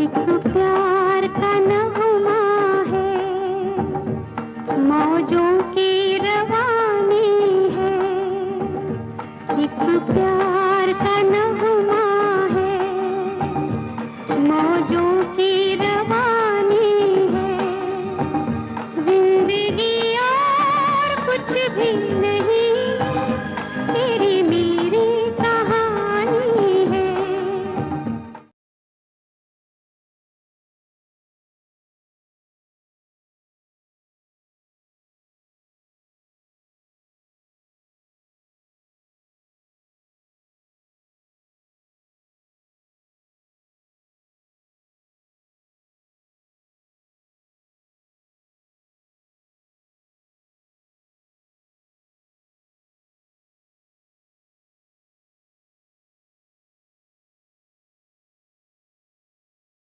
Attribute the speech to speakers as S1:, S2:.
S1: एक प्यार का नगमा है, मौजों की रवानी है। एक प्यार का नगमा है, मौजों की रवानी है। जिंदगी और कुछ भी